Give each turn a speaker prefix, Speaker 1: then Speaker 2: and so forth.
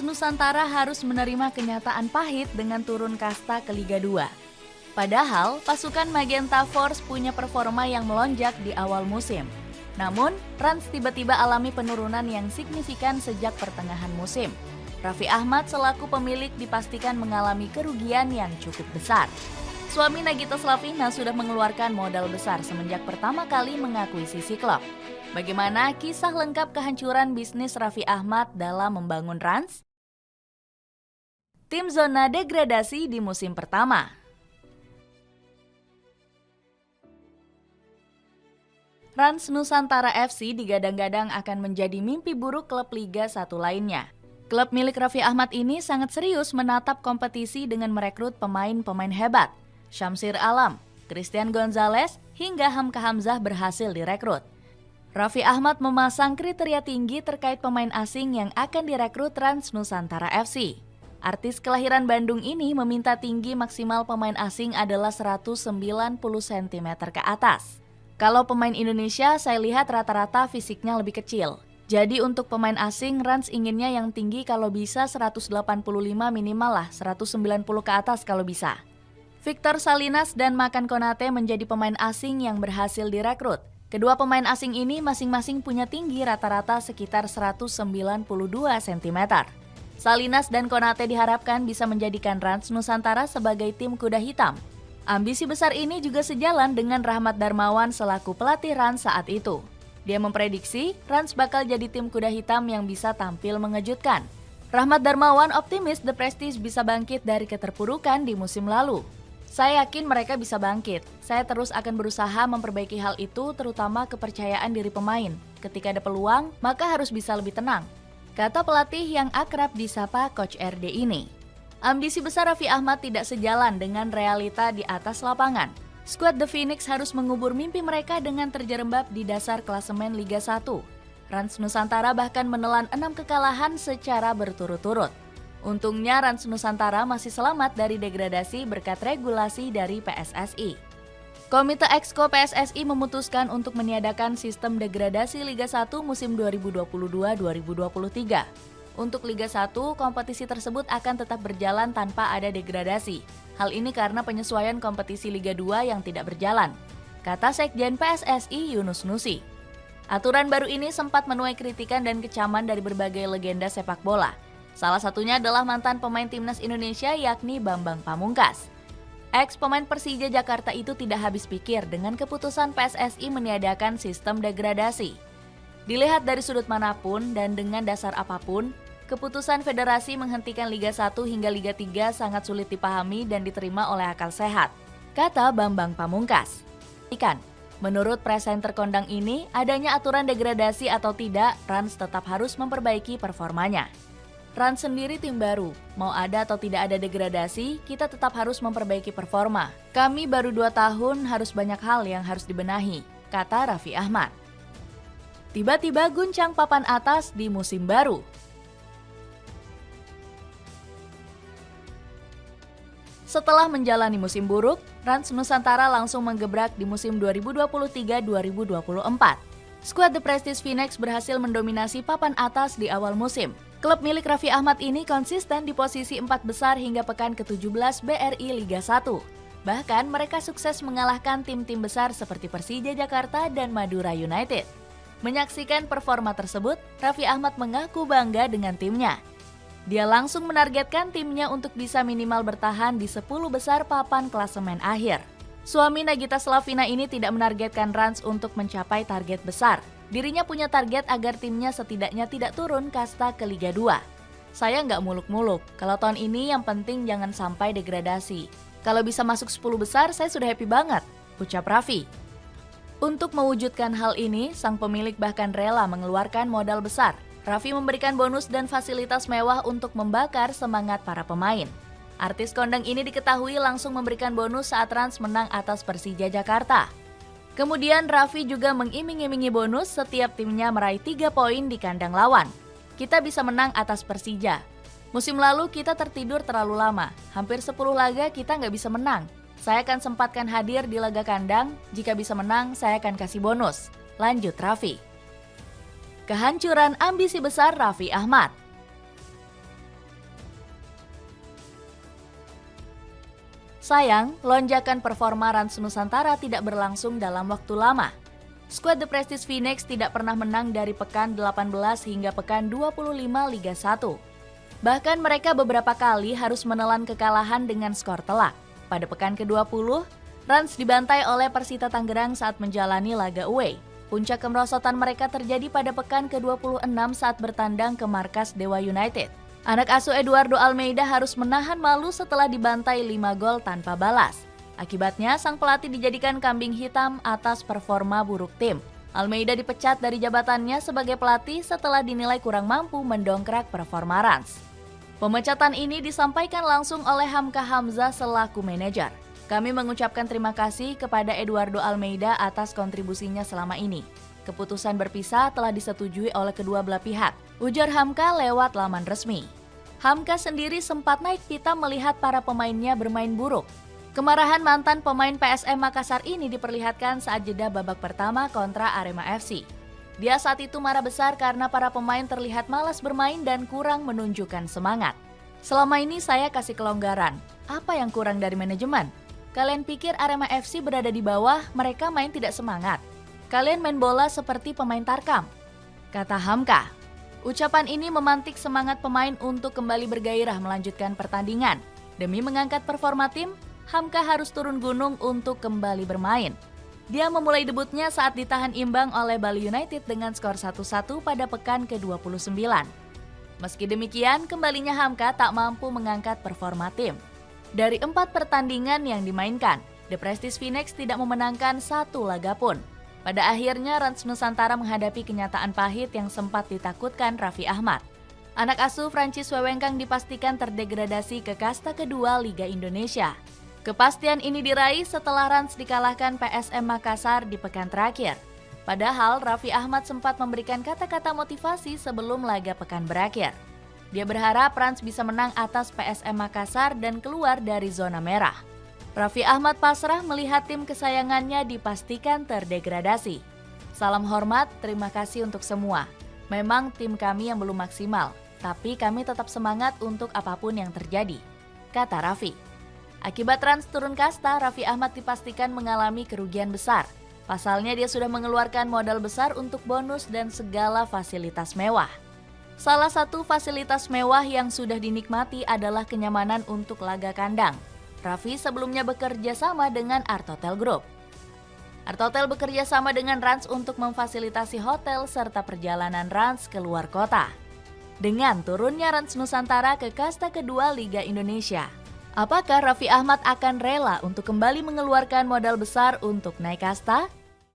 Speaker 1: Nusantara harus menerima kenyataan pahit dengan turun kasta ke Liga 2. Padahal, pasukan Magenta Force punya performa yang melonjak di awal musim. Namun, Rans tiba-tiba alami penurunan yang signifikan sejak pertengahan musim. Raffi Ahmad selaku pemilik dipastikan mengalami kerugian yang cukup besar. Suami Nagita Slavina sudah mengeluarkan modal besar semenjak pertama kali mengakuisisi klub. Bagaimana kisah lengkap kehancuran bisnis Raffi Ahmad dalam membangun Rans? Tim zona degradasi di musim pertama. Rans Nusantara FC digadang-gadang akan menjadi mimpi buruk klub Liga 1 lainnya. Klub milik Raffi Ahmad ini sangat serius menatap kompetisi dengan merekrut pemain-pemain hebat. Syamsir Alam, Christian Gonzalez, hingga Hamka Hamzah berhasil direkrut. Raffi Ahmad memasang kriteria tinggi terkait pemain asing yang akan direkrut Rans Nusantara FC. Artis kelahiran Bandung ini meminta tinggi maksimal pemain asing adalah 190 cm ke atas. Kalau pemain Indonesia saya lihat rata-rata fisiknya lebih kecil. Jadi untuk pemain asing Rans inginnya yang tinggi kalau bisa 185 minimal lah, 190 ke atas kalau bisa. Victor Salinas dan Makan Konate menjadi pemain asing yang berhasil direkrut. Kedua pemain asing ini masing-masing punya tinggi rata-rata sekitar 192 cm. Salinas dan Konate diharapkan bisa menjadikan Rans Nusantara sebagai tim kuda hitam. Ambisi besar ini juga sejalan dengan Rahmat Darmawan selaku pelatih Rans saat itu. Dia memprediksi Rans bakal jadi tim kuda hitam yang bisa tampil mengejutkan. Rahmat Darmawan optimis The Prestige bisa bangkit dari keterpurukan di musim lalu. Saya yakin mereka bisa bangkit. Saya terus akan berusaha memperbaiki hal itu, terutama kepercayaan diri pemain. Ketika ada peluang, maka harus bisa lebih tenang, kata pelatih yang akrab disapa Coach RD ini. Ambisi besar Raffi Ahmad tidak sejalan dengan realita di atas lapangan. Skuad The Phoenix harus mengubur mimpi mereka dengan terjerembab di dasar klasemen Liga 1. Rans Nusantara bahkan menelan 6 kekalahan secara berturut-turut. Untungnya Rans Nusantara masih selamat dari degradasi berkat regulasi dari PSSI. Komite Exco PSSI memutuskan untuk meniadakan sistem degradasi Liga 1 musim 2022-2023. Untuk Liga 1, kompetisi tersebut akan tetap berjalan tanpa ada degradasi. Hal ini karena penyesuaian kompetisi Liga 2 yang tidak berjalan, kata Sekjen PSSI Yunus Nusi. Aturan baru ini sempat menuai kritikan dan kecaman dari berbagai legenda sepak bola. Salah satunya adalah mantan pemain timnas Indonesia yakni Bambang Pamungkas. Ex-pemain Persija Jakarta itu tidak habis pikir dengan keputusan PSSI meniadakan sistem degradasi. Dilihat dari sudut manapun dan dengan dasar apapun, keputusan federasi menghentikan Liga 1 hingga Liga 3 sangat sulit dipahami dan diterima oleh akal sehat, kata Bambang Pamungkas. Menurut presenter kondang ini, adanya aturan degradasi atau tidak, Rans tetap harus memperbaiki performanya. Rans sendiri tim baru, mau ada atau tidak ada degradasi, kita tetap harus memperbaiki performa. Kami baru 2 tahun, harus banyak hal yang harus dibenahi, kata Raffi Ahmad. Tiba-tiba guncang papan atas di musim baru. Setelah menjalani musim buruk, Rans Nusantara langsung menggebrak di musim 2023-2024. Skuad The Prestige Phoenix berhasil mendominasi papan atas di awal musim. Klub milik Raffi Ahmad ini konsisten di posisi 4 besar hingga pekan ke-17 BRI Liga 1. Bahkan mereka sukses mengalahkan tim-tim besar seperti Persija Jakarta dan Madura United. Menyaksikan performa tersebut, Raffi Ahmad mengaku bangga dengan timnya. Dia langsung menargetkan timnya untuk bisa minimal bertahan di 10 besar papan klasemen akhir. Suami Nagita Slavina ini tidak menargetkan Rans untuk mencapai target besar. Dirinya punya target agar timnya setidaknya tidak turun kasta ke Liga 2. Saya nggak muluk-muluk, kalau tahun ini yang penting jangan sampai degradasi. Kalau bisa masuk 10 besar saya sudah happy banget, ucap Raffi. Untuk mewujudkan hal ini, sang pemilik bahkan rela mengeluarkan modal besar. Raffi memberikan bonus dan fasilitas mewah untuk membakar semangat para pemain. Artis kondang ini diketahui langsung memberikan bonus saat Rans menang atas Persija Jakarta. Kemudian Raffi juga mengiming-imingi bonus setiap timnya meraih 3 poin di kandang lawan. Kita bisa menang atas Persija. Musim lalu kita tertidur terlalu lama, hampir 10 laga kita nggak bisa menang. Saya akan sempatkan hadir di laga kandang, jika bisa menang saya akan kasih bonus, lanjut Raffi. Kehancuran ambisi besar Raffi Ahmad. Sayang, lonjakan performa Rans Nusantara tidak berlangsung dalam waktu lama. Skuad The Prestige Phoenix tidak pernah menang dari pekan 18 hingga pekan 25 Liga 1. Bahkan mereka beberapa kali harus menelan kekalahan dengan skor telak. Pada pekan ke-20, Rans dibantai oleh Persita Tangerang saat menjalani laga away. Puncak kemerosotan mereka terjadi pada pekan ke-26 saat bertandang ke markas Dewa United. Anak asuh Eduardo Almeida harus menahan malu setelah dibantai 5 gol tanpa balas. Akibatnya, sang pelatih dijadikan kambing hitam atas performa buruk tim. Almeida dipecat dari jabatannya sebagai pelatih setelah dinilai kurang mampu mendongkrak performa Rans. Pemecatan ini disampaikan langsung oleh Hamka Hamzah selaku manajer. Kami mengucapkan terima kasih kepada Eduardo Almeida atas kontribusinya selama ini. Keputusan berpisah telah disetujui oleh kedua belah pihak, ujar Hamka lewat laman resmi. Hamka sendiri sempat naik pitam melihat para pemainnya bermain buruk. Kemarahan mantan pemain PSM Makassar ini diperlihatkan saat jeda babak pertama kontra Arema FC. Dia saat itu marah besar karena para pemain terlihat malas bermain dan kurang menunjukkan semangat. Selama ini saya kasih kelonggaran. Apa yang kurang dari manajemen? Kalian pikir Arema FC berada di bawah, mereka main tidak semangat? Kalian main bola seperti pemain Tarkam, kata Hamka. Ucapan ini memantik semangat pemain untuk kembali bergairah melanjutkan pertandingan. Demi mengangkat performa tim, Hamka harus turun gunung untuk kembali bermain. Dia memulai debutnya saat ditahan imbang oleh Bali United dengan skor 1-1 pada pekan ke-29. Meski demikian, kembalinya Hamka tak mampu mengangkat performa tim. Dari 4 pertandingan yang dimainkan, The Prestige Phoenix tidak memenangkan satu laga pun. Pada akhirnya, Rans Nusantara menghadapi kenyataan pahit yang sempat ditakutkan Raffi Ahmad. Anak asuh Francis Wewengkang dipastikan terdegradasi ke kasta kedua Liga Indonesia. Kepastian ini diraih setelah Rans dikalahkan PSM Makassar di pekan terakhir. Padahal Raffi Ahmad sempat memberikan kata-kata motivasi sebelum laga pekan berakhir. Dia berharap Rans bisa menang atas PSM Makassar dan keluar dari zona merah. Raffi Ahmad pasrah melihat tim kesayangannya dipastikan terdegradasi. Salam hormat, terima kasih untuk semua. Memang tim kami yang belum maksimal, tapi kami tetap semangat untuk apapun yang terjadi, kata Raffi. Akibat Rans turun kasta, Raffi Ahmad dipastikan mengalami kerugian besar. Pasalnya dia sudah mengeluarkan modal besar untuk bonus dan segala fasilitas mewah. Salah satu fasilitas mewah yang sudah dinikmati adalah kenyamanan untuk laga kandang. Raffi sebelumnya bekerja sama dengan Art Hotel Group. Art Hotel bekerja sama dengan Rans untuk memfasilitasi hotel serta perjalanan Rans keluar kota. Dengan turunnya Rans Nusantara ke kasta kedua Liga Indonesia, apakah Raffi Ahmad akan rela untuk kembali mengeluarkan modal besar untuk naik kasta?